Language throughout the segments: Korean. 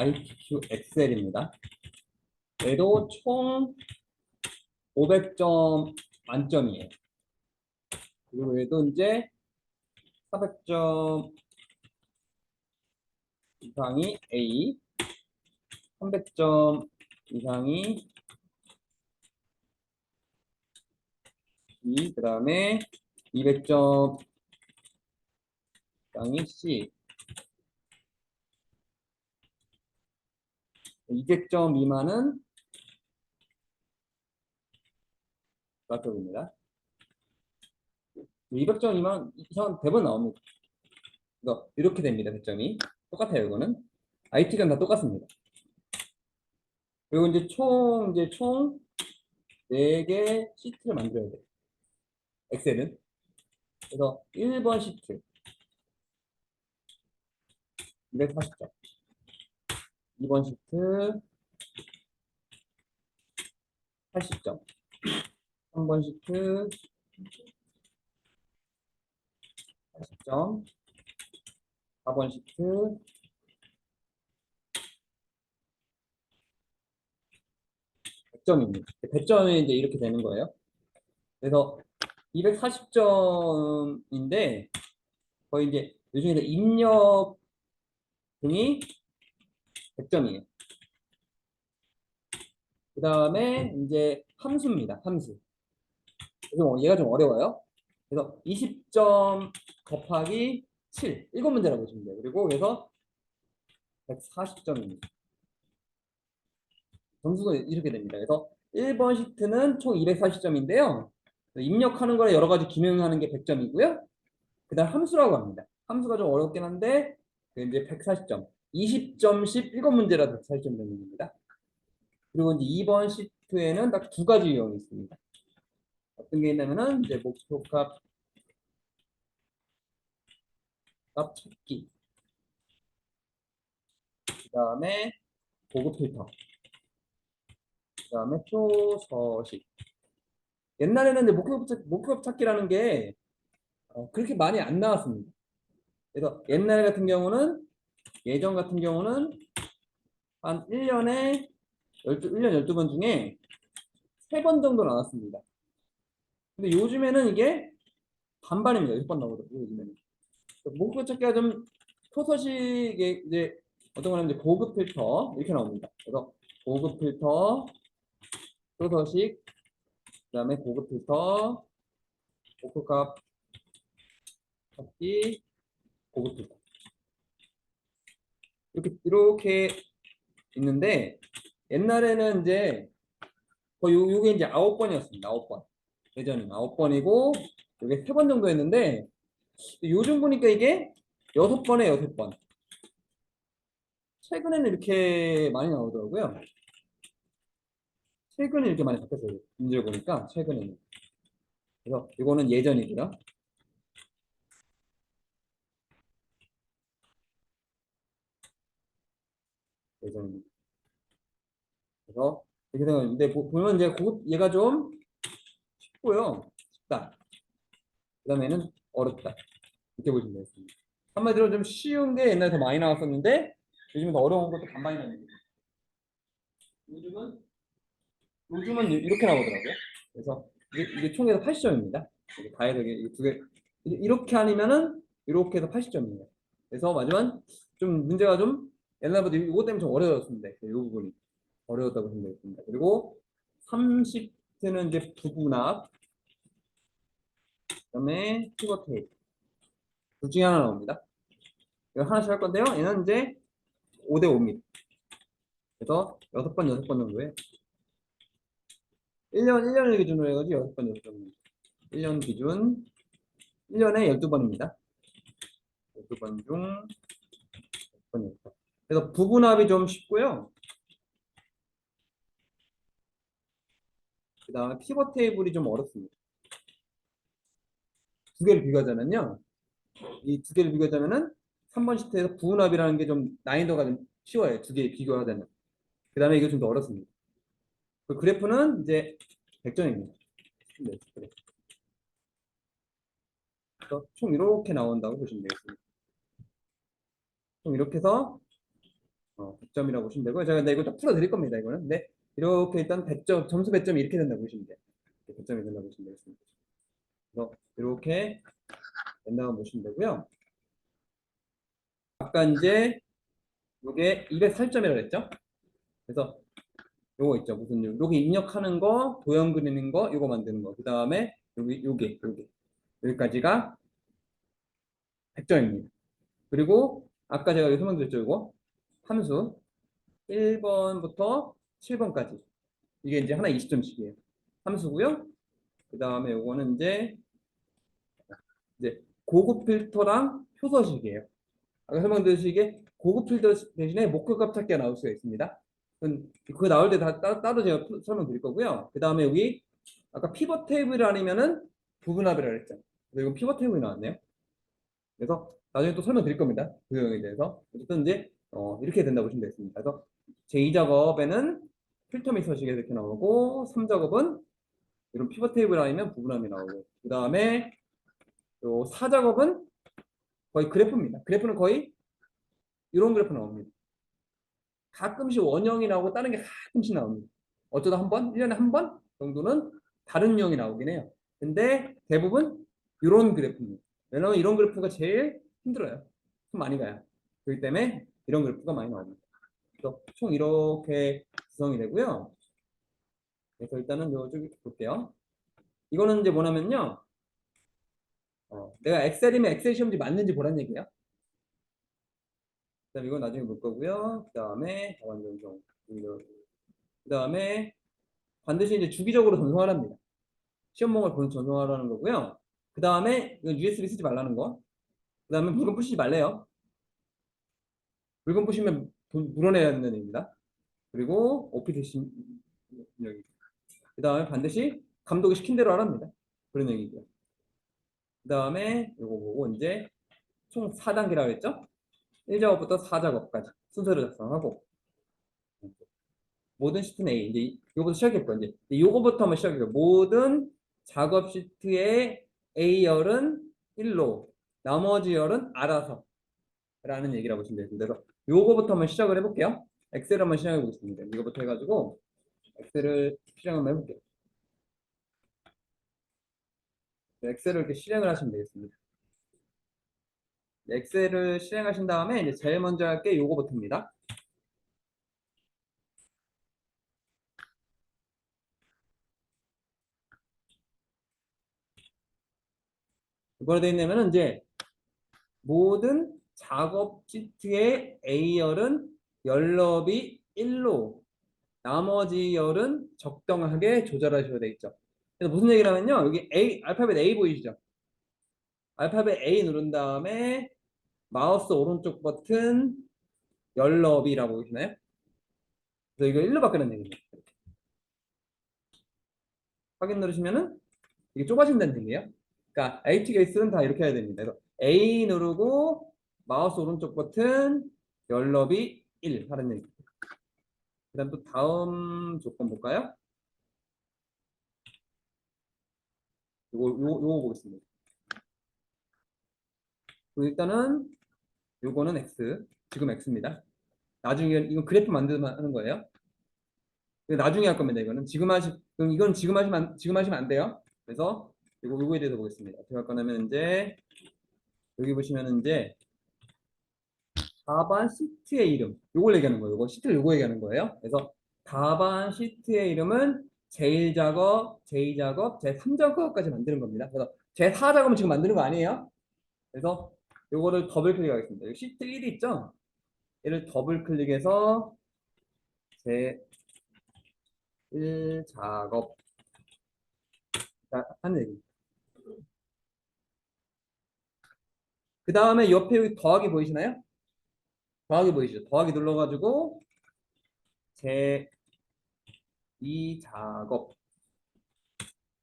ITQ 엑셀입니다. 얘도 총 500점 만점이에요. 그리고 얘도 이제 400점 이상이 A, 300점 이상이 B, 그 다음에 200점 이상이 C, 200점 미만은 불합격입니다. 200점 이상은 대부분 나옵니다. 그래서 이렇게 됩니다. 배점이 똑같아요. 이거는 IT가 다 똑같습니다. 그리고 이제 총 4개 시트를 만들어야 돼요. 엑셀은. 그래서 1번 시트 240점, 2번 시트 80점, 3번 시트 80점, 4번 시트 100점입니다. 100점이 이제 이렇게 되는 거예요. 그래서 240점인데 거의 이제 요즘에 입력 등이 100점이에요. 그 다음에 이제 함수입니다. 함수. 그래서 얘가 좀 어려워요. 그래서 20점 곱하기 7, 7문제라고 보시면 돼요. 그리고 그래서 140점입니다. 점수가 이렇게 됩니다. 그래서 1번 시트는 총 240점인데요. 입력하는 거에 여러 가지 기능하는 게 100점이고요. 그 다음 함수라고 합니다. 함수가 좀 어렵긴 한데 이제 140점, 20점씩 7문제라도 140점 되는 겁니다. 그리고 이제 2번 시트에는 딱 2가지 유형이 있습니다. 어떤 게 있냐면은 이제 목표값 찾기, 그 다음에 보급 필터, 그 다음에 표서식. 옛날에는 이제 목표값 찾기라는 게 그렇게 많이 안 나왔습니다. 그래서 옛날 같은 경우는 예전 같은 경우는 한 1년 12번 중에 3번 정도 나왔습니다. 근데 요즘에는 이게 반반입니다. 6번 나오더라고요, 요즘에는. 목표 찾기가 좀 표서식에 이제 어떤 거냐면 이제 보급 필터 이렇게 나옵니다. 그래서 보급 필터, 표서식, 그다음에 보급 필터, 목표값 찾기, 보급 필터 이렇게 있는데 옛날에는 이제 요게 이제 9번이었습니다. 9번. 예전에는 9번이고 이게 3번 정도 했는데 요즘 보니까 이게 6번에 6번. 최근에는 이렇게 많이 나오더라고요. 최근에 이렇게 많이 바뀌었어요. 문제를 보니까 최근에는. 그래서 이거는 예전이고요. 예전입니다. 그래서 이렇게 생각했는데 보면 이제 얘가 좀 쉽고요. 쉽다. 그 다음에는 어렵다. 이렇게 보시면 되겠습니다. 한마디로 좀 쉬운 게 옛날에 더 많이 나왔었는데 요즘은 더 어려운 것도 간만에 나옵니다. 요즘은 이렇게 나오더라고요. 그래서 이게 총에서 80점입니다. 이게 다 해서 이게 두 개 이렇게 아니면은 이렇게 해서 80점이에요. 그래서 마지막 좀 문제가 좀 옛날보다 이거 때문에 좀 어려웠습니다. 이 부분이 어려웠다고 생각했습니다. 그리고 30는 이제 부분합, 그다음에 피벗 테이프 둘 중에 하나 나옵니다. 이거 하나씩 할 건데요. 얘는 이제 5대 5입니다. 그래서 6번 6번 정도에 1년을 기준으로 해가지고 6번 6번 1년 기준 1년에 12번입니다. 12번 중 6번이었다. 그래서 부분합이 좀 쉽고요. 그 다음에 피벗 테이블이 좀 어렵습니다. 두 개를 비교하자면요. 이 두 개를 비교하자면은 3번 시트에서 부분합이라는 게 좀 난이도가 좀 쉬워요. 두 개 비교하자면. 그 다음에 이게 좀 더 어렵습니다. 그 그래프는 이제 100점입니다. 네, 그래. 그래서 총 이렇게 나온다고 보시면 되겠습니다. 총 이렇게 해서 100점이라고 보시면 되고요. 제가 근데 이거 다 풀어 드릴 겁니다. 이거는. 근데 이렇게 일단 100점, 점수 배점이 이렇게 된다고 보시면 돼요. 100점이 된다고 보시면 되겠습니다. 그래서 이렇게 된다고 보시면 되고요. 아까 이제 이게 204점이라고 했죠? 그래서 요거 있죠. 무슨 여기 입력하는 거, 도형 그리는 거, 요거 만드는 거. 그다음에 요게 여기까지가 100점입니다. 그리고 아까 제가 여기 설명드렸죠. 이거 함수 1번부터 7번까지 이게 이제 하나 20점씩이에요. 함수고요. 그다음에 요거는 이제 고급 필터랑 표서식이에요. 아까 설명드렸듯이 이게 고급 필터 대신에 목표값 찾기가 나올 수가 있습니다. 그거 나올 때 다 따로 제가 설명드릴 거고요. 그 다음에 여기 아까 피벗 테이블 아니면은 부분합이라고 그랬죠. 그래서 이거 피벗 테이블이 나왔네요. 그래서 나중에 또 설명드릴 겁니다. 그 내용에 대해서. 어쨌든 이제 이렇게 된다고 보시면 되겠습니다. 그래서 제2작업에는 필터 및 서식이 이렇게 나오고 3작업은 이런 피벗 테이블 아니면 부분합이 나오고 그 다음에 요 4작업은 거의 그래프입니다. 그래프는 거의 이런 그래프 나옵니다. 가끔씩 원형이 나오고 다른 게 가끔씩 나옵니다. 어쩌다 한 번, 1년에 한 번 정도는 다른 유형이 나오긴 해요. 근데 대부분 이런 그래프입니다. 왜냐하면 이런 그래프가 제일 힘들어요. 좀 많이 가요. 그렇기 때문에 이런 그래프가 많이 나옵니다. 그래서 총 이렇게 구성이 되고요. 그래서 일단은 요쪽 볼게요. 이거는 이제 뭐냐면요. 내가 엑셀이면 엑셀 시험지 맞는지 보란 얘기예요. 그다음 이건 나중에 볼 거고요. 그다음에 자원 전송. 그다음에 반드시 이제 주기적으로 전송하랍니다. 시험봉을 본 전송하라는 거고요. 그다음에 이건 USB 쓰지 말라는 거. 그다음에 물건 부시지 말래요. 물건 부시면 돈 물어내야 된다는 얘기입니다. 그리고 OP 대신 여기. 그다음에 반드시 감독이 시킨 대로 하랍니다. 그런 얘기고요. 그다음에 이거 보고 이제 총 4단계라고 했죠? 1작업부터 4작업까지 순서를 작성하고 모든 시트는 A. 이제 이거부터 시작했고 이제 이거부터 한번 시작해요. 모든 작업 시트의 A열은 1로 나머지 열은 알아서 라는 얘기라고 보시면 됩니다. 그래서 요거부터 한번 시작을 해볼게요. 엑셀 한번 시작해 보겠습니다. 이거부터 해가지고 엑셀을 실행 한번 해볼게요. 엑셀을 이렇게 실행을 하시면 되겠습니다. 엑셀을 실행하신 다음에 이제 제일 먼저 할 게 요거부터입니다. 뭐라 되어 있냐면은 이제 모든 작업 시트의 A열은 열너비 1로 나머지 열은 적당하게 조절하셔야 되겠죠. 그래서 무슨 얘기를 하면요. 여기 A, 알파벳 A 보이시죠? 알파벳 A 누른 다음에 마우스 오른쪽 버튼 열너비라고 보이시나요? 그래서 이거 1로 바꾸는 얘기입니다. 확인 누르시면은 이게 좁아진다는 얘기예요. 그러니까 H 케이스는 다 이렇게 해야 됩니다. 그래서 A 누르고 마우스 오른쪽 버튼 열너비 1 하는 얘기. 그다음 또 다음 조건 볼까요? 요거 보겠습니다. 일단은 요거는 X, 지금 X입니다. 나중에 이건 그래프 만드는 거예요. 나중에 할 겁니다. 이거는 그럼 이건 지금 하시면 안 돼요. 그래서 요거에 대해서 보겠습니다. 어떻게 할 거냐면 이제 여기 보시면 이제 4반 시트의 이름 요걸 얘기하는 거예요. 요거 시트를 요거 얘기하는 거예요. 그래서 4반 시트의 이름은 제1작업, 제2작업, 제3작업까지 만드는 겁니다. 그래서 제4작업은 지금 만드는 거 아니에요. 그래서 요거를 더블 클릭하겠습니다. 여기 시트 1이 있죠? 얘를 더블 클릭해서 제1작업 하는 얘기. 그 다음에 옆에 여기 더하기 보이시나요? 더하기 보이시죠? 더하기 눌러가지고 제2작업.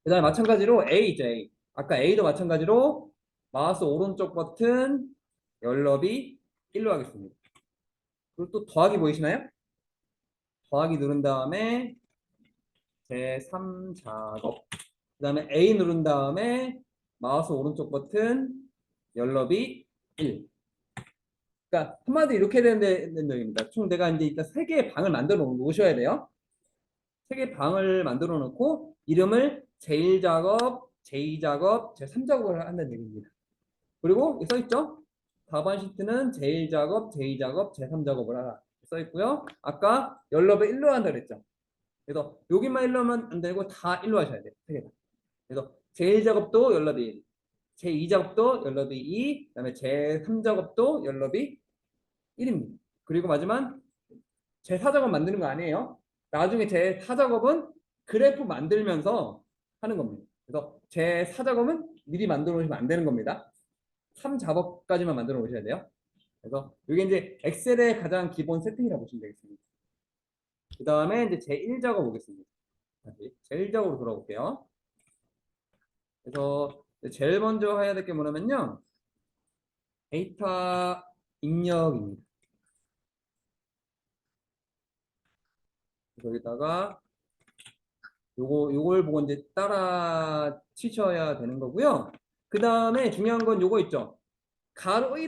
그 다음에 마찬가지로 A 있죠, A. 아까 A도 마찬가지로 마우스 오른쪽 버튼 열너비 1로 하겠습니다. 그리고 또 더하기 보이시나요? 더하기 누른 다음에 제3작업. 그 다음에 A 누른 다음에 마우스 오른쪽 버튼 열너비 1. 그러니까 한마디로 이렇게 되는 얘기입니다. 총 내가 이제 일단 세 개의 방을 만들어 놓으셔야 돼요. 세 개의 방을 만들어 놓고 이름을 제1작업, 제2작업, 제3작업을 한다는 얘기입니다. 그리고 여기 써 있죠? 4번 시트는 제1작업, 제2작업, 제3작업을 하라. 써 있고요. 아까 연럽에 1로 한다 그랬죠? 그래서 여기만 1로 하면 안 되고 다 1로 하셔야 돼요. 세 개 다. 그래서 제1작업도 연럽이 1, 제2작업도 연럽이 2, 그다음에 제3작업도 연럽이 1입니다. 그리고 마지막 제4작업 만드는 거 아니에요. 나중에 제4작업은 그래프 만들면서 하는 겁니다. 그래서 제4작업은 미리 만들어 놓으시면 안 되는 겁니다. 3작업까지만 만들어 놓으셔야 돼요. 그래서 이게 이제 엑셀의 가장 기본 세팅이라고 보시면 되겠습니다. 그 다음에 이제 제1작업 보겠습니다. 다시 제1작업으로 돌아올게요. 그래서 제일 먼저 해야 될 게 뭐냐면요. 데이터 입력입니다. 그래서 여기다가 요걸 보고 이제 따라 치셔야 되는 거고요. 그 다음에 중요한 건 요거 있죠. 가로 1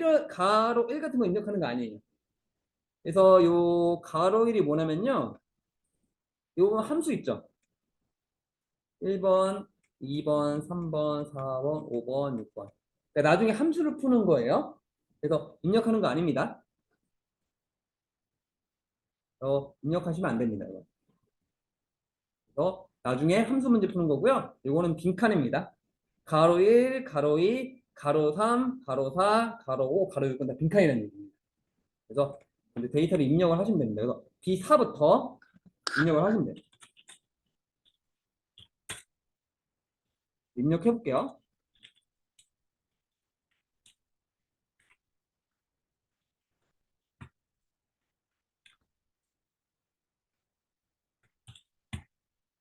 같은 거 입력하는 거 아니에요. 그래서 요 가로 1이 뭐냐면요. 요거 함수 있죠. 1번, 2번, 3번, 4번, 5번, 6번. 그러니까 나중에 함수를 푸는 거예요. 그래서 입력하는 거 아닙니다. 입력하시면 안 됩니다. 이거. 그래서 나중에 함수 문제 푸는 거고요. 이거는 빈칸입니다. 가로 1, 가로 2, 가로 3, 가로 4, 가로 5, 가로 6은 다 빈칸이라는 얘기입니다. 그래서 이제 데이터를 입력을 하시면 됩니다. 그래서 B4부터 입력을 하시면 돼요. 입력해 볼게요.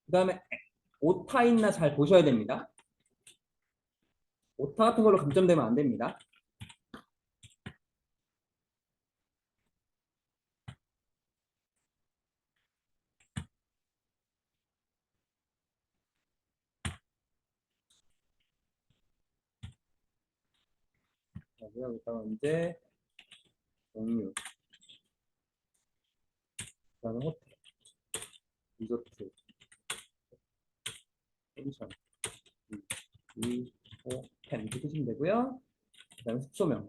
그 다음에 오타 있나 잘 보셔야 됩니다. 오타 같은 걸로 감점되면 안 됩니다. 그다음 이제 공유, 그다음에 호텔, 리조트, 펜션, 이, 오, 펜 이렇게 쓰시면 되고요. 그다음에 숙소명,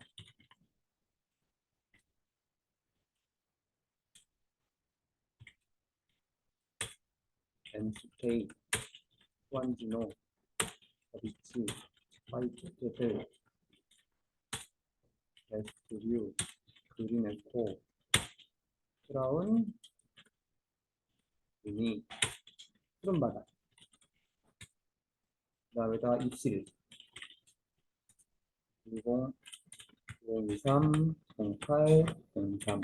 NCK, 후안지노, 비치, 화이트 호텔, 베스트뷰, 그린앤코, 크라운, 미니, 푸른바다. 그다음에다 입실 10, 023, 08, 03,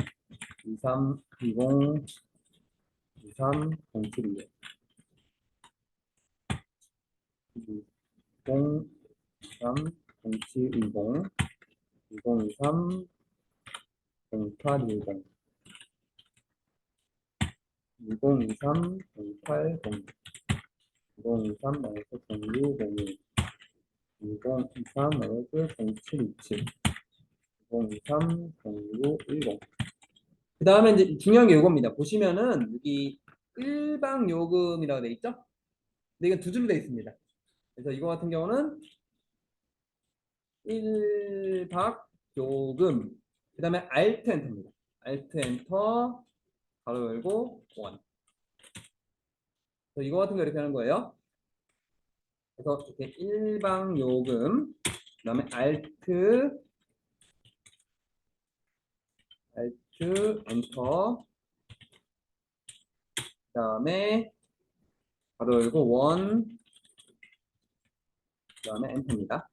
23, 20, 23, 07, 20, 03, 07, 20, 2023, 0810, 2023, 0806, 2023, 0601, 2023, 0727, 2023, 0910. 그 다음에 이제 중요한 게 이겁니다. 보시면은 여기 일방 요금이라고 돼 있죠? 근데 이건 두 줄로 돼 있습니다. 그래서 이거 같은 경우는 1박 요금, 그 다음에 Alt 엔터입니다. Alt 엔터, 가로 열고, 원. 그래서 이거 같은 거 이렇게 하는 거예요. 그래서 이렇게 1박 요금, 그 다음에 Alt 엔터, 그 다음에 가로 열고, 원, 그 다음에 엔터입니다.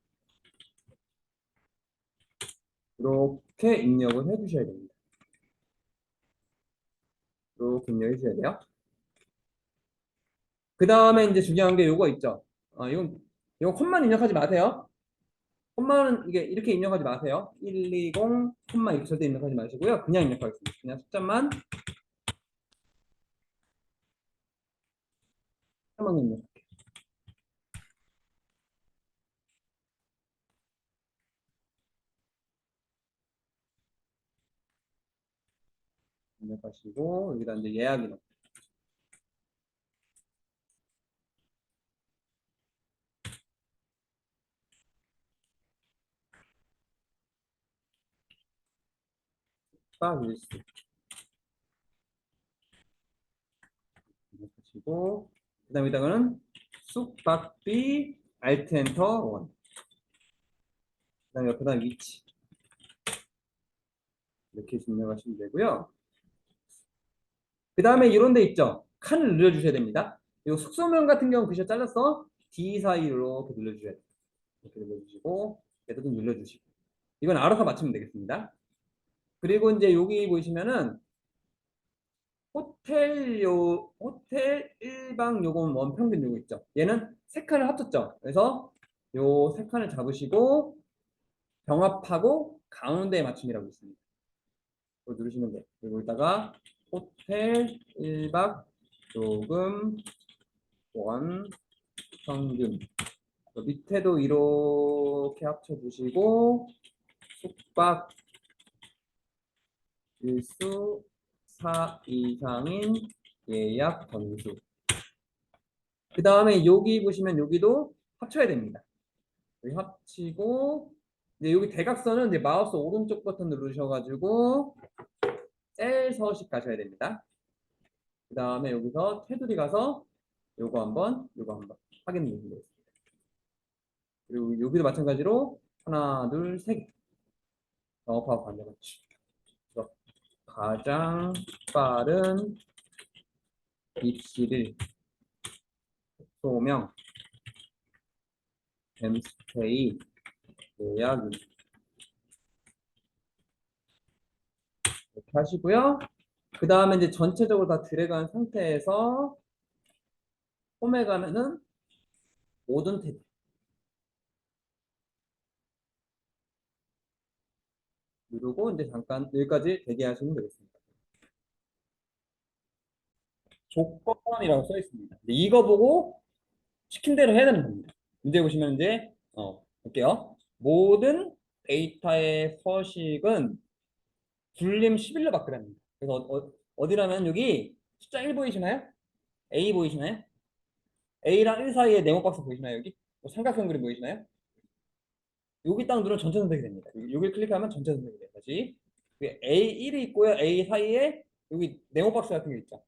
이렇게 입력을 해주셔야 됩니다. 이렇게 입력해 주셔야 돼요. 그 다음에 이제 중요한 게 요거 있죠. 이건 콤만 입력하지 마세요. 콤마는 이게 이렇게 입력하지 마세요. 120 콤마 이렇게 절대 입력하지 마시고요. 그냥 입력하겠습니다. 그냥 숫자만 입력. 입력하시고 여기다 이제 예약 인원 박 일수 입력하시고 그다음에 여기다가는 숙박비 알트 엔터 원 그다음에 옆에다 위치 이렇게 입력하시면 되고요. 그 다음에 이런 데 있죠. 칸을 눌러주셔야 됩니다. 이 숙소명 같은 경우 글씨 잘라서 D 사이로 이렇게 눌러주셔야 돼요. 이렇게 눌러주시고 얘도 좀 눌러주시고 이건 알아서 맞추면 되겠습니다. 그리고 이제 여기 보시면은 호텔 1박 요금 원평균 요금 있죠. 얘는 세 칸을 합쳤죠. 그래서 요 세 칸을 잡으시고 병합하고 가운데에 맞춤이라고 있습니다. 이거 누르시면 돼요. 그리고 여기다가 호텔 1박 요금 원 평균 밑에도 이렇게 합쳐주시고 숙박 일수 4 이상인 예약 건수 그 다음에 여기 보시면 여기도 합쳐야 됩니다. 여기 합치고 이제 여기 대각선은 이제 마우스 오른쪽 버튼 누르셔가지고 셀 서식 가셔야 됩니다. 그 다음에 여기서 테두리 가서 요거 한번 확인 누르시면 되겠습니다. 그리고 여기도 마찬가지로 하나 둘 세 개 영업하고 반대맞춤 가장 빠른 입시를 소명 엠스테이 예약 이렇게 하시고요. 그 다음에 이제 전체적으로 다 들어간 상태에서 홈에 가면은 모든 탭 누르고 이제 잠깐 여기까지 대기하시면 되겠습니다. 조건이라고 써 있습니다. 이거 보고 시킨 대로 해야 되는 겁니다. 문제 보시면 이제 볼게요. 모든 데이터의 서식은 불림 11로 바꾸랍니다. 그래서 어디라면 여기 숫자 1 보이시나요? A 보이시나요? A랑 1 사이에 네모 박스 보이시나요? 여기 삼각형 그림 보이시나요? 여기 딱 누르면 전체 선택이 됩니다. 여기 클릭하면 전체 선택이 돼요. 다시 A1이 있고요. A 사이에 여기 네모 박스 같은 게 있죠.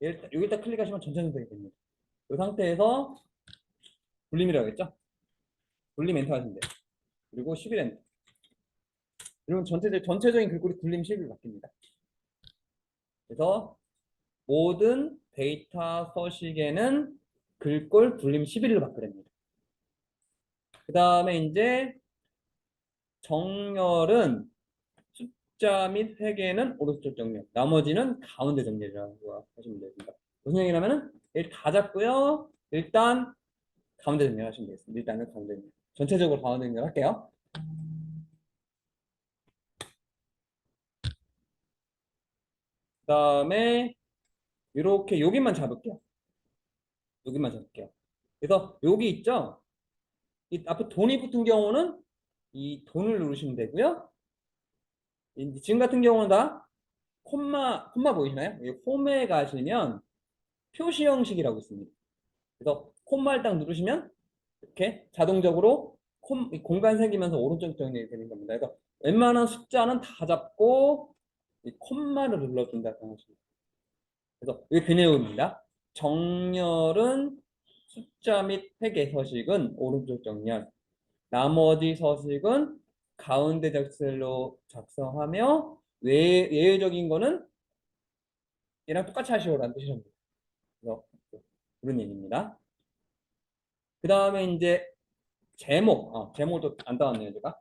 여기 딱 클릭하시면 전체 선택이 됩니다. 이 상태에서 불림이라고 했죠? 불림 엔터 하시면 돼요. 그리고 11 엔터. 그러면 전체적인 글꼴이 불림 11로 바뀝니다. 그래서 모든 데이터 서식에는 글꼴 불림 11로 바꾸랍니다. 그 다음에 이제 정렬은 숫자 및 회계는 오른쪽 정렬, 나머지는 가운데 정렬이라고 하시면 됩니다. 무슨 얘기냐면은 다 잡고요. 일단 가운데 정렬하시면 되겠습니다. 일단은 가운데 정렬. 전체적으로 가운데 정렬 할게요. 그 다음에 이렇게 여기만 잡을게요. 여기만 잡을게요. 그래서 여기 있죠? 이 앞에 돈이 붙은 경우는 이 돈을 누르시면 되고요. 지금 같은 경우는 다 콤마 보이시나요? 이 홈에 가시면 표시 형식이라고 있습니다. 그래서 콤마를 딱 누르시면 이렇게 자동적으로 공간 생기면서 오른쪽 정렬이 되는 겁니다. 그래서 웬만한 숫자는 다 잡고 이 콤마를 눌러준다고 하십니다. 그래서 이게 그 내용입니다. 정렬은 숫자 및 회계 서식은 오른쪽 정렬, 나머지 서식은 가운데 텍스트로 작성하며 외외적인 거는 얘랑 똑같이 하시오라는 뜻이랍니다. 그래서 그런 얘기입니다. 그 다음에 이제 제목도 안 따왔네요 제가.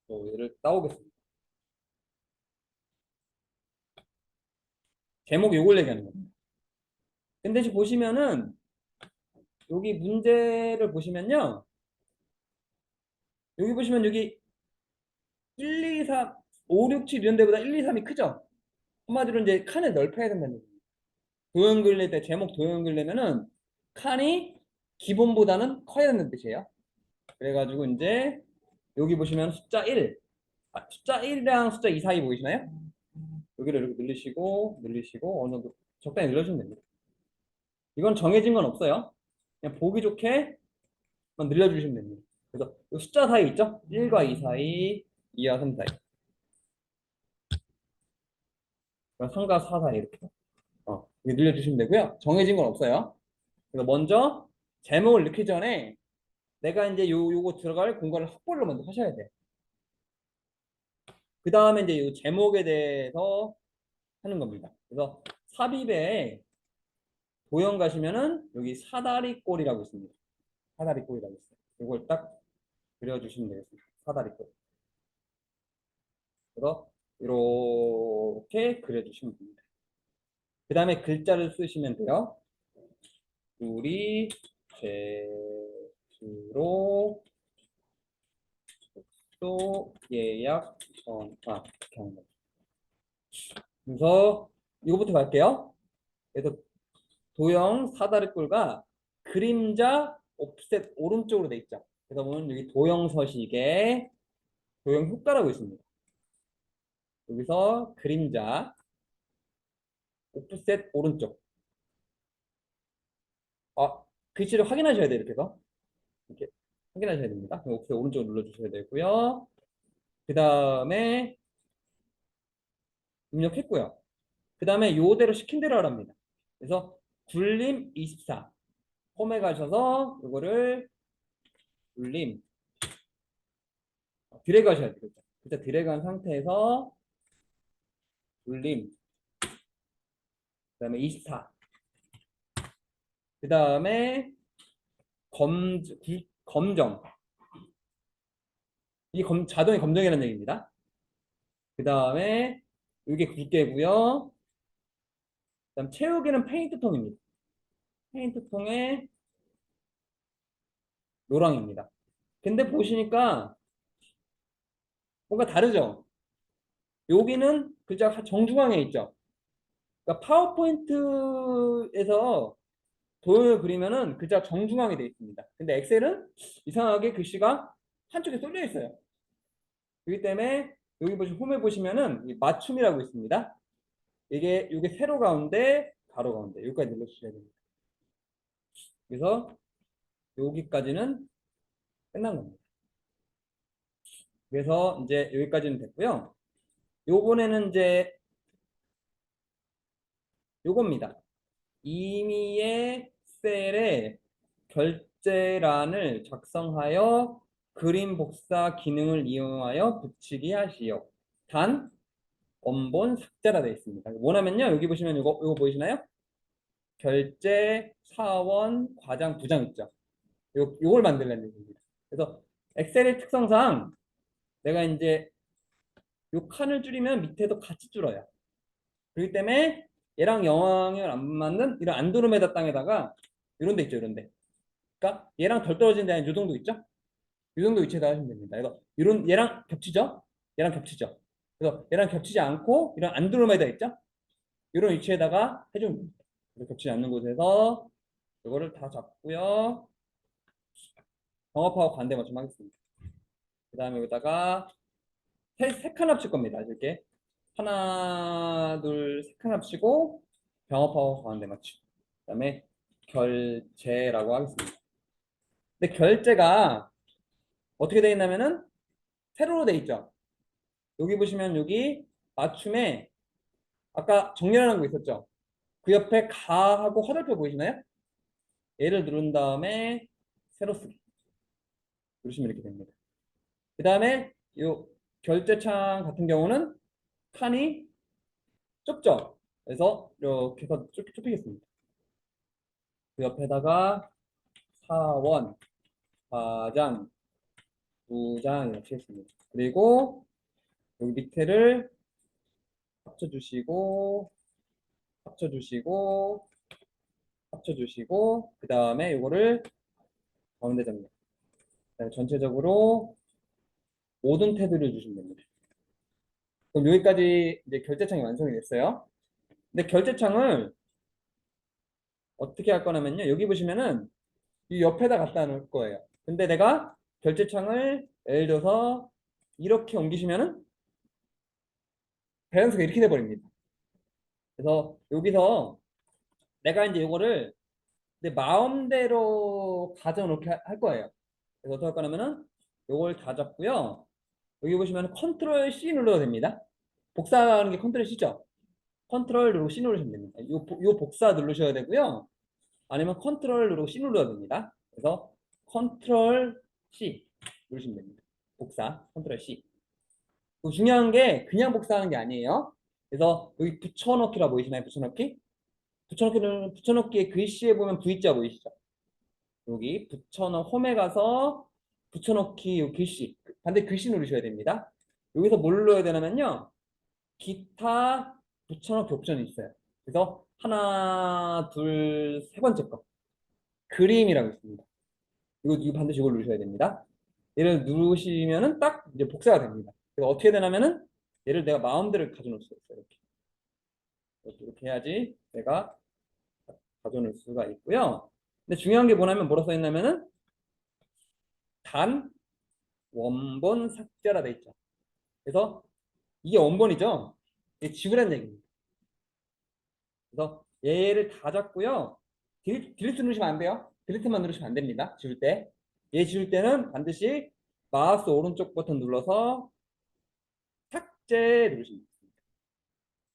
얘를 따오겠습니다. 제목 요걸 얘기하는 겁니다. 근데 지금 보시면은 여기 문제를 보시면요. 여기 보시면 여기 1, 2, 3, 5, 6, 7 이런 데보다 1, 2, 3이 크죠? 한마디로 이제 칸을 넓혀야 된다는 얘기입니다. 도형글 낼 때 제목 도형글 내면은 칸이 기본보다는 커야 된다는 뜻이에요. 그래가지고 이제 여기 보시면 숫자 1 숫자 1이랑 숫자 2 사이 보이시나요? 여기를 이렇게 늘리시고 늘리시고 어느 정도 적당히 늘려주면 됩니다. 이건 정해진 건 없어요. 그냥 보기 좋게만 늘려주시면 됩니다. 그래서 이 숫자 사이 있죠? 1과 2 사이, 2와 3 사이, 3과 4 사이 이렇게 이렇게 늘려주시면 되고요. 정해진 건 없어요. 그래서 먼저 제목을 넣기 전에 내가 이제 요거 들어갈 공간을 확보를 먼저 하셔야 돼. 그 다음에 이제 이 제목에 대해서 하는 겁니다. 그래서 삽입에 도형 가시면은 여기 사다리꼴이라고 있습니다. 사다리꼴이라고 있어요. 이걸 딱 그려주시면 되겠습니다. 사다리꼴. 그래서 이렇게 그려주시면 됩니다. 그 다음에 글자를 쓰시면 돼요. 우리 제주로 또 예약 전화 이렇게 하는 거죠. 그래서 이거부터 갈게요. 그래서 도형 사다리꼴과 그림자 옵셋 오른쪽으로 돼 있죠. 그래서 보면 여기 도형 서식에 도형 효과라고 있습니다. 여기서 그림자 옵셋 오른쪽. 글씨를 확인하셔야 돼요. 이렇게 해서 이렇게 확인하셔야 됩니다. 옵셋 오른쪽 눌러주셔야 되고요. 그 다음에 입력했고요. 그 다음에 요대로 시킨 대로 하랍니다. 그래서 굴림 24 홈에 가셔서 이거를 굴림 드래그 하셔야 돼요. 그래서 드래그 한 상태에서 굴림 그 다음에 24 그 다음에 검정 이게 자동의 검정이라는 얘기입니다. 그 다음에 이게 굵게고요. 그 다음 채우기는 페인트 통입니다. 페인트 통에 노랑입니다. 근데 보시니까 뭔가 다르죠? 여기는 글자가 정중앙에 있죠. 그러니까 파워포인트에서 도형을 그리면은 글자가 정중앙에 되어 있습니다. 근데 엑셀은 이상하게 글씨가 한쪽에 쏠려 있어요. 그렇기 때문에 여기 홈에 보시면은 맞춤이라고 있습니다. 이게 세로 가운데 가로 가운데 여기까지 눌러주셔야 됩니다. 그래서 여기까지는 끝난 겁니다. 그래서 이제 여기까지는 됐고요. 요번에는 이제 요겁니다. 임의의 셀에 결제란을 작성하여 그림 복사 기능을 이용하여 붙이기 하시오. 단 원본 삭제라 되어 있습니다. 뭐냐면요. 여기 보시면 이거 보이시나요? 결제, 사원, 과장, 부장 있죠. 요걸 만들려는 얘기입니다. 그래서 엑셀의 특성상 내가 이제 요 칸을 줄이면 밑에도 같이 줄어요. 그렇기 때문에 얘랑 영향을 안 맞는 이런 안드로메다 땅에다가 이런 데 있죠. 이런 데. 그러니까 얘랑 덜 떨어진 데는 요 정도 있죠. 요 정도 위치에다 하시면 됩니다. 그래서 이런 얘랑 겹치죠. 얘랑 겹치죠. 그래서 얘랑 겹치지 않고 이런 안드로메다 있죠. 이런 위치에다가 해주면 됩니다. 겹치지 않는 곳에서 이거를 다 잡고요. 병합하고 반대 맞춤 하겠습니다. 그 다음에 여기다가 세 칸 합칠 겁니다. 이렇게 하나, 둘, 세 칸 합치고 병합하고 반대 맞춤. 그 다음에 결제라고 하겠습니다. 근데 결제가 어떻게 되어 있냐면은 세로로 되어 있죠. 여기 보시면 여기 맞춤에 아까 정렬하는 거 있었죠. 그 옆에 가하고 화살표 보이시나요? 얘를 누른 다음에 세로 쓰기 누르시면 이렇게 됩니다. 그 다음에 이 결제창 같은 경우는 칸이 좁죠. 그래서 이렇게 해서 좁히겠습니다. 그 옆에다가 사원, 과장, 부장 이렇게 했습니다. 그리고 여기 밑에를 합쳐주시고 합쳐주시고 합쳐주시고 그 다음에 이거를 가운데 잡니다. 그다음에 전체적으로 모든 테두리를 주시면 됩니다. 그럼 여기까지 이제 결제창이 완성이 됐어요. 근데 결제창을 어떻게 할 거냐면요. 여기 보시면은 이 옆에다 갖다 놓을 거예요. 근데 내가 결제창을 예를 들어서 이렇게 옮기시면은 밸런스가 이렇게 돼버립니다. 그래서 여기서 내가 이제 이거를 내 마음대로 가져놓게 할 거예요. 그래서 어떻게 할 거냐면은 요걸 다 잡고요. 여기 보시면 컨트롤 C 눌러도 됩니다. 복사하는 게 컨트롤 C죠. 컨트롤 누르고 C 누르시면 됩니다. 요 복사 누르셔야 되고요. 아니면 컨트롤 누르고 C 눌러야 됩니다. 그래서 컨트롤 C 누르시면 됩니다. 복사 컨트롤 C. 중요한 게 그냥 복사하는 게 아니에요. 그래서 여기 붙여넣기라 보이시나요? 붙여넣기? 붙여넣기의 글씨에 보면 V자 보이시죠? 여기 붙여넣 홈에 가서 붙여넣기 요 글씨 반대 글씨 누르셔야 됩니다. 여기서 뭘 눌러야 되냐면요. 기타 붙여넣기 옵션이 있어요. 그래서 하나, 둘, 세 번째 거 그림이라고 있습니다. 이거 반드시 이걸 누르셔야 됩니다. 얘를 누르시면은 딱 이제 복사가 됩니다. 그래서 어떻게 되냐면은 얘를 내가 마음대로 가져놓을 수가 있어요. 이렇게 해야지 내가 가져놓을 수가 있고요. 근데 중요한 게 뭐냐면 뭐라 써 있냐면은 단 원본 삭제라 돼 있죠. 그래서 이게 원본이죠. 이게 지우라는 얘기입니다. 그래서 얘를 다 잡고요. 딜리트 누르시면 안 돼요. 딜리트만 누르시면 안 됩니다. 지울 때. 얘 지울 때는 반드시 마우스 오른쪽 버튼 눌러서 삭제 누르시면 됩니다.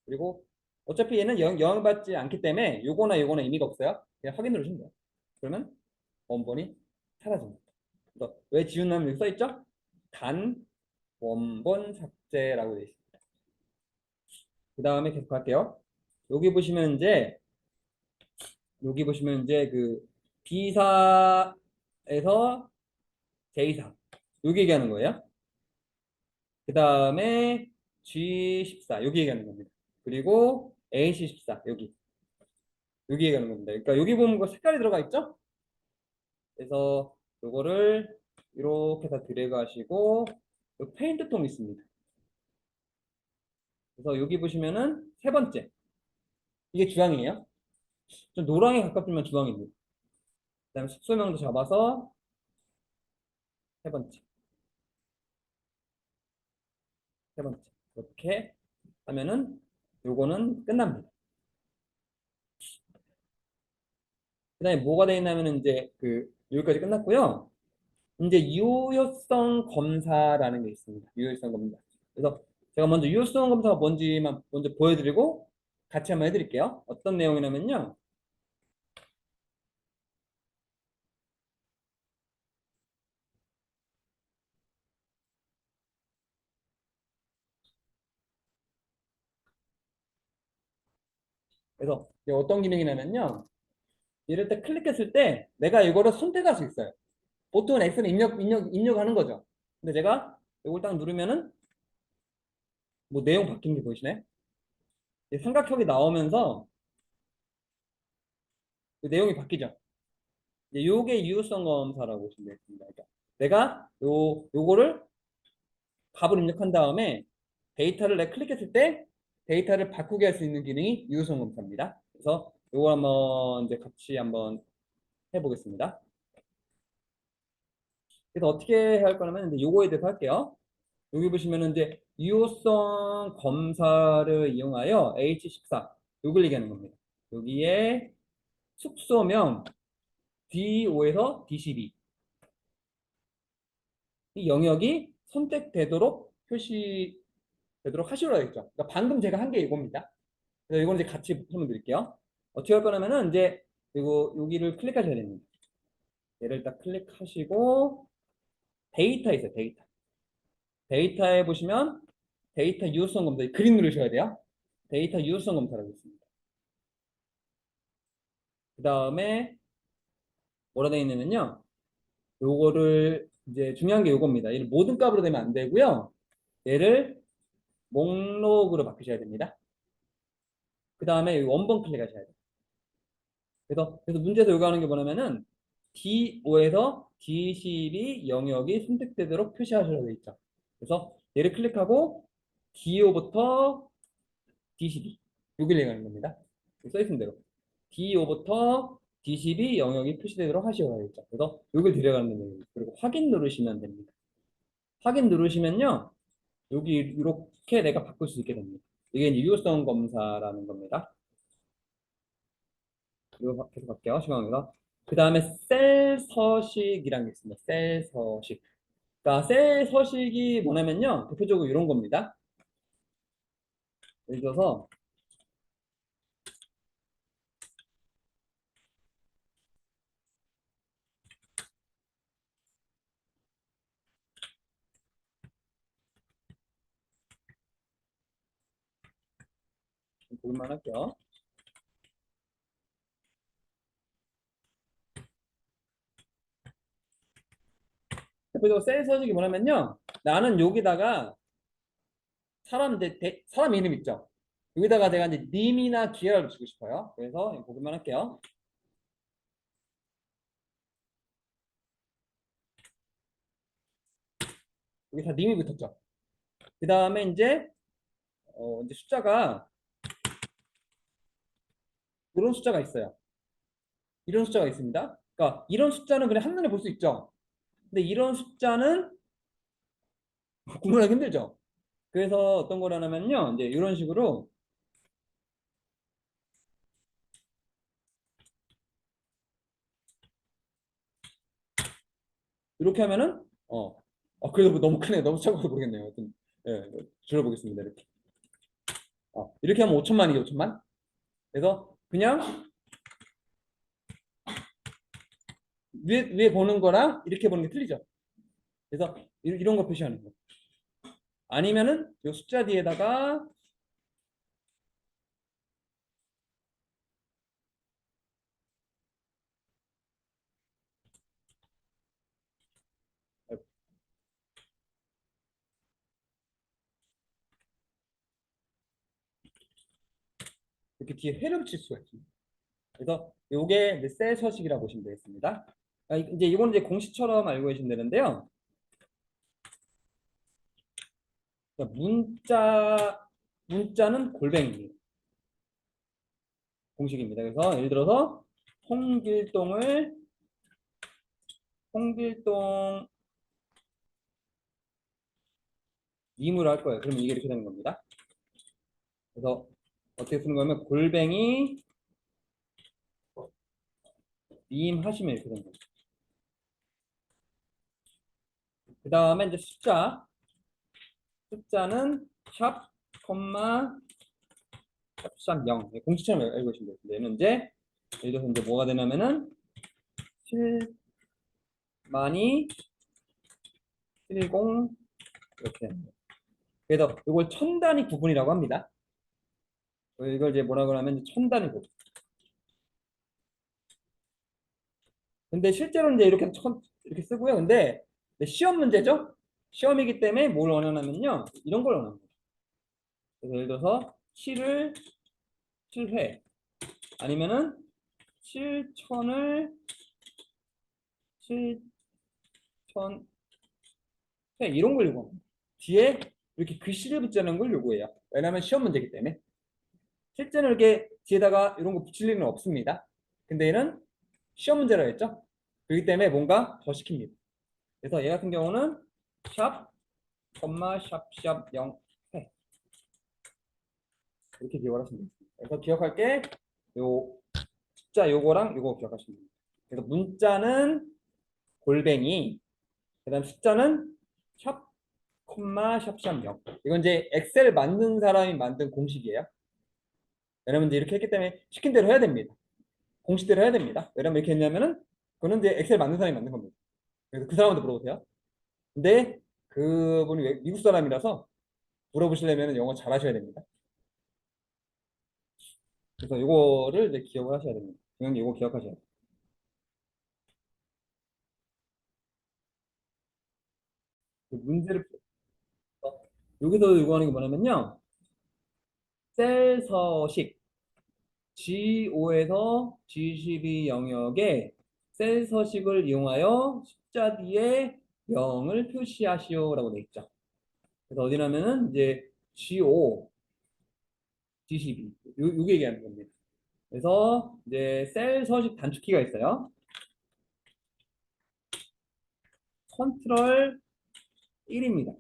그리고 어차피 얘는 영향받지 않기 때문에 요거나 의미가 없어요. 그냥 확인 누르시면 돼요. 그러면 원본이 사라집니다. 그래서 왜 지우냐면 여기 써있죠? 단 원본 삭제라고 되어 있습니다. 그 다음에 계속 할게요. 여기 보시면 이제 그 B사에서 J사 여기 얘기하는 거예요. 그 다음에 G14 여기 얘기하는 겁니다. 그리고 AC14 여기 얘기하는 겁니다. 그러니까 여기 보면 그 색깔이 들어가 있죠? 그래서 요거를 이렇게 다 드래그 하시고 페인트 통 있습니다. 그래서 여기 보시면은 세 번째 이게 주황이에요. 좀 노랑에 가깝지만 주황입니다. 그다음에 숙소명도 잡아서 세 번째, 세 번째 이렇게 하면은 요거는 끝납니다. 그다음에 뭐가 돼 있냐면은 이제 그 여기까지 끝났고요. 이제 유효성 검사라는 게 있습니다. 유효성 검사. 그래서 제가 먼저 유효성 검사가 뭔지만 먼저 보여드리고 같이 한번 해드릴게요. 어떤 내용이냐면요. 그래서 이게 어떤 기능이냐면요. 이럴 때 클릭했을 때 내가 이거를 선택할 수 있어요. 보통은 X는 입력하는 거죠. 근데 제가 이걸 딱 누르면은 뭐 내용 바뀐 게 보이시나요? 삼각형이 나오면서 그 내용이 바뀌죠. 이제 요게 유효성 검사라고 보시면 되겠습니다. 그러니까 내가 요거를 값을 입력한 다음에 데이터를 내가 클릭했을 때 데이터를 바꾸게 할 수 있는 기능이 유효성 검사입니다. 그래서 요거 한번 이제 같이 한번 해보겠습니다. 그래서 어떻게 할 거냐면 이제 요거에 대해서 할게요. 여기 보시면은 이제 유효성 검사를 이용하여 H14 요걸 얘기하는 겁니다. 여기에 숙소명 D5에서 D12 이 영역이 선택되도록 표시되도록 하시라고 했죠. 그러니까 방금 제가 한 게 이겁니다. 그래서 이건 이제 같이 설명드릴게요. 어떻게 할 거냐면은 이제 이거 여기를 클릭하셔야 됩니다. 얘를 딱 클릭하시고 데이터 있어요. 데이터에 보시면 데이터 유효성 검사 그림 누르셔야 돼요. 데이터 유효성 검사라고 있습니다. 그 다음에 뭐라 되어 있냐면요. 요거를 이제 중요한 게 요겁니다. 얘를 모든 값으로 되면 안 되고요. 얘를 목록으로 바꾸셔야 됩니다. 그 다음에 원본 클릭하셔야 돼요. 그래서 문제에서 요구하는 게 뭐냐면은 D5에서 D12 영역이 선택되도록 표시하셔야 되어 있죠. 그래서 얘를 클릭하고 D5부터 D12 여기를 얘기하는 겁니다. 써있는 대로 D5부터 D12 영역이 표시되도록 하셔야겠죠. 그래서 여기를 들어가는 겁니다. 그리고 확인 누르시면 됩니다. 확인 누르시면요. 여기 이렇게 내가 바꿀 수 있게 됩니다. 이게 이제 유효성 검사라는 겁니다. 이거 계속 갈게요. 시간에서. 그 다음에 셀 서식이라는 게 있습니다. 셀 서식. 그러니까 셀 서식이 뭐냐면요. 대표적으로 이런 겁니다. 예를 들어서 보기만 할게요. 대표적으로 셀 서식이 뭐냐면요. 나는 여기다가 사람 이름 있죠. 여기다가 내가 이제 님이나 기아를 붙이고 싶어요. 그래서 보기만 할게요. 여기 다 님이 붙었죠. 그 다음에 이제 숫자가 이런 숫자가 있어요. 이런 숫자가 있습니다. 그러니까 이런 숫자는 그냥 한눈에 볼 수 있죠. 근데 이런 숫자는 구분하기 힘들죠. 그래서 어떤 거라냐면요. 이제 이런 식으로 이렇게 하면은 그래도 뭐 너무 크네. 너무 작아서 모르겠네요. 하여튼 예, 줄여보겠습니다. 이렇게. 이렇게 하면 5천만이죠, 5천만. 그래서 그냥 위에 보는 거랑 이렇게 보는 게 틀리죠. 그래서 이런 거 표시하는 거. 아니면은 이 숫자 뒤에다가 이렇게 뒤에 회를 붙일 수가 있습니다. 그래서 이게 이제 셀 서식이라고 보시면 되겠습니다. 이제 이건 이제 공식처럼 알고 계시면 되는데요. 그러니까 문자는 골뱅이 공식입니다. 그래서 예를 들어서 홍길동을 홍길동 님으로 할 거예요. 그러면 이게 이렇게 되는 겁니다. 그래서 어떻게 쓰는 거냐면 골뱅이 님 하시면 이렇게 되는 거죠. 그 다음에 이제 숫자는 샵, 콤마, 샵 0. 공식처럼 알고 계시면 돼요. 얘는 이제 예를 들어서 이제 뭐가 되냐면은 7만이 70 이렇게 됩니다. 그래서 이걸 천단위 구분이라고 합니다. 이걸 이제 뭐라고 하면 천단위 구분. 근데 실제로는 이제 이렇게 쓰고요. 근데 시험 문제죠? 시험이기 때문에 뭘 원하냐면요. 이런 걸 원합니다. 그래서 예를 들어서 7회 아니면은 7천을 7천 회 이런 걸 요구합니다. 뒤에 이렇게 글씨를 붙이는 걸 요구해요. 왜냐하면 시험 문제이기 때문에. 실제는 이렇게 뒤에다가 이런 거 붙일 일은 없습니다. 근데 얘는 시험 문제라 했죠? 그렇기 때문에 뭔가 더 시킵니다. 그래서 얘 같은 경우는 샵, 샵 0 회 이렇게 기억을 하시면 됩니다. 그래서 기억할 게 요 숫자 요거랑 요거 기억하시면 됩니다. 그래서 문자는 골뱅이, 그다음 숫자는 샵, 샵 0. 이건 이제 엑셀 만든 사람이 만든 공식이에요. 왜냐면 이제 이렇게 했기 때문에 시킨 대로 해야 됩니다. 공식대로 해야 됩니다. 왜냐면 이렇게 했냐면은 그거는 이제 엑셀 만든 사람이 만든 겁니다. 그래서 그 사람한테 물어보세요. 근데 그분이 미국 사람이라서 물어보시려면 영어 잘하셔야 됩니다. 그래서 이거를 이제 기억을 하셔야 됩니다. 그냥 이거 기억하셔야 돼요. 그 문제를 풀어서 여기서 요구하는 게 뭐냐면요. 셀 서식 G5에서 G12 영역에 셀 서식을 이용하여 숫자 뒤에 0을 표시하시오라고 돼 있죠. 그래서 어디냐면은 이제 G5, G12 요게 얘기하는 겁니다. 그래서 이제 셀 서식 단축키가 있어요. 컨트롤 1입니다.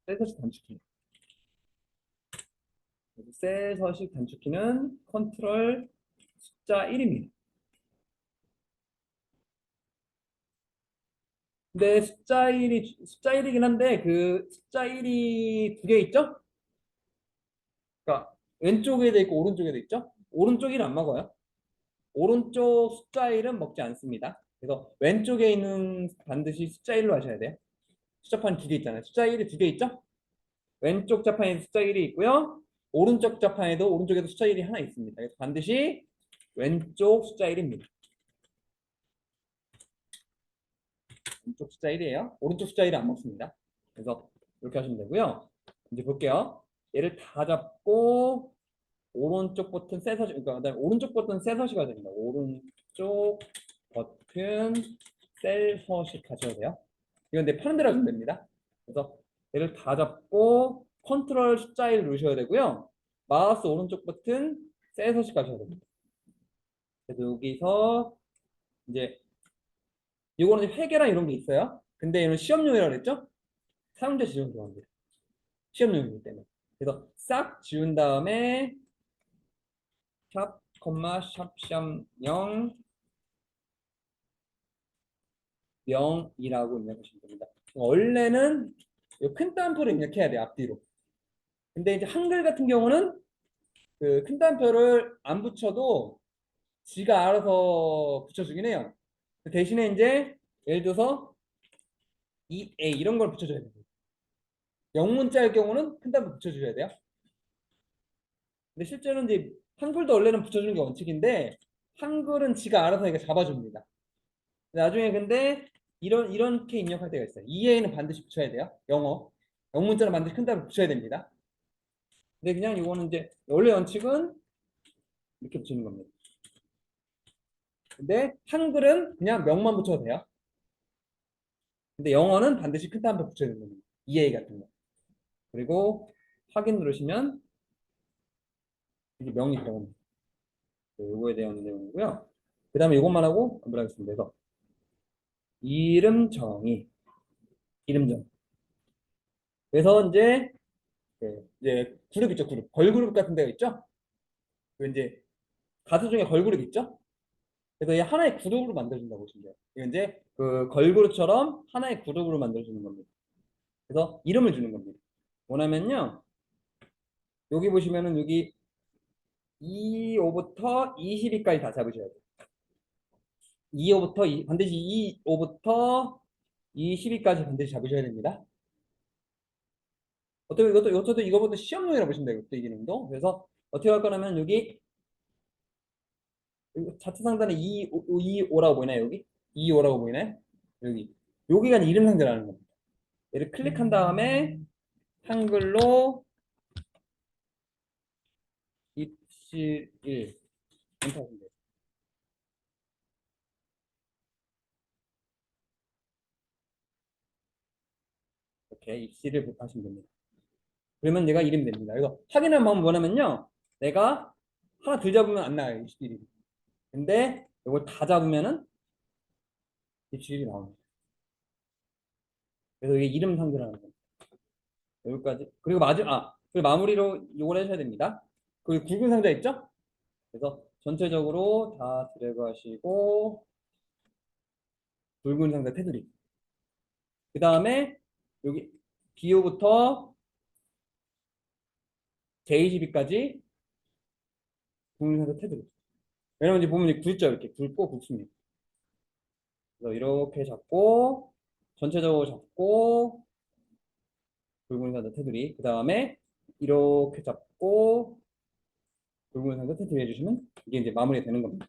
셀 서식 단축키. 셀 서식 단축키는 컨트롤 숫자 1입니다. 근데 숫자 1이긴 한데 그 숫자 1이 두 개 있죠? 그러니까 왼쪽에도 있고 오른쪽에도 있죠? 오른쪽 1은 안 먹어요. 오른쪽 숫자 1은 먹지 않습니다. 그래서 왼쪽에 있는 반드시 숫자 1로 하셔야 돼요. 숫자판 두 개 있잖아요. 숫자 1이 두 개 있죠? 왼쪽 자판에 숫자 1이 있고요. 오른쪽 자판에도 오른쪽에도 숫자 1이 하나 있습니다. 그래서 반드시 왼쪽 숫자 1입니다. 왼쪽 숫자 1이에요. 오른쪽 숫자 1은 안 먹습니다. 그래서 이렇게 하시면 되고요. 이제 볼게요. 얘를 다 잡고 오른쪽 버튼 새 서식, 그러니까 그다음에 오른쪽 버튼 새 서식 하셔야 됩니다. 오른쪽 버튼 셀 서식 하셔야 돼요. 이건 내 파는 대로 하시면 됩니다. 그래서 얘를 다 잡고 컨트롤 숫자 1 누르셔야 되고요. 마우스 오른쪽 버튼 셀 서식 하셔야 됩니다. 그래서 여기서 이제 이거는 회계랑 이런 게 있어요. 근데 이런 시험용이라고 그랬죠? 사용자 지정 들어갑니다. 시험용이기 때문에. 그래서 싹 지운 다음에 샵, 샵, 0, 0이라고 입력하시면 됩니다. 원래는 큰 따옴표를 입력해야 돼요. 앞뒤로. 근데 이제 한글 같은 경우는 그 큰 따옴표를 안 붙여도 지가 알아서 붙여주긴 해요. 대신에 이제 예를 들어서 EA 이런 걸 붙여줘야 돼요. 영문자일 경우는 큰 따옴표 붙여줘야 돼요. 근데 실제로는 이제 한글도 원래는 붙여주는 게 원칙인데 한글은 지가 알아서 이거 잡아줍니다. 나중에 근데 이렇게 입력할 때가 있어요. EA는 반드시 붙여야 돼요. 영문자는 반드시 큰 따옴표 붙여야 됩니다. 근데 그냥 이거는 이제 원래 원칙은 이렇게 붙이는 겁니다. 근데 한글은 그냥 명만 붙여도 돼요. 근데 영어는 반드시 큰 따옴표 붙여야 되는 겁니다. EA 같은 거. 그리고 확인 누르시면 이게 명이 들어갑니다. 요거에 대한 내용이고요. 그 다음에 이것만 하고 마무리하겠습니다. 그래서 이름 정의, 이름 정의. 그래서 이제 이제 그룹 있죠, 그룹. 걸그룹 같은 데가 있죠. 그 이제 가수 중에 걸그룹 있죠. 그래서 이 하나의 그룹으로 만들어준다고 보시면 돼요. 이거 이제 그 걸그룹처럼 하나의 그룹으로 만들어주는 겁니다. 그래서 이름을 주는 겁니다. 원하면요, 여기 보시면은 여기 2호부터 22까지 다 잡으셔야 돼요. 2호부터 반드시 2호부터 22까지 반드시 잡으셔야 됩니다. 어떻게 이것도 이거보다 시험용이라고 보시면 돼요. 이것도 이 기능도. 그래서 어떻게 할 거냐면 여기 차트 상단에 2호라고 보이나요? 여기 2호라고 보이나요? 여기가 이름 상자라는 겁니다. 얘를 클릭한 다음에 한글로 입실 1 엔터하시면 돼요. 이렇게 입실을 하시면 됩니다. 그러면 얘가 이름이 됩니다. 그래서 확인하는 방법이 뭐냐면요. 내가 하나 덜 잡으면 안 나와요. 입실이. 근데 이걸 다 잡으면은 입실이 나옵니다. 그래서 이게 이름 상자라는 겁니다. 여기까지. 그리고 그리고 마무리로 이걸 해주셔야 됩니다. 그 굵은 상자 있죠? 그래서 전체적으로 다 드래그 하시고 굵은 상자 테두리. 그 다음에 여기 BO부터 J22까지 굵은 상자 테두리. 왜냐면 이제 보면 굵죠? 이렇게 굵고 굵습니다. 그래서 이렇게 잡고 전체적으로 잡고 굵은 상자 테두리. 그 다음에 이렇게 잡고 굵은 상자 테두리 해주시면 이게 이제 마무리가 되는 겁니다.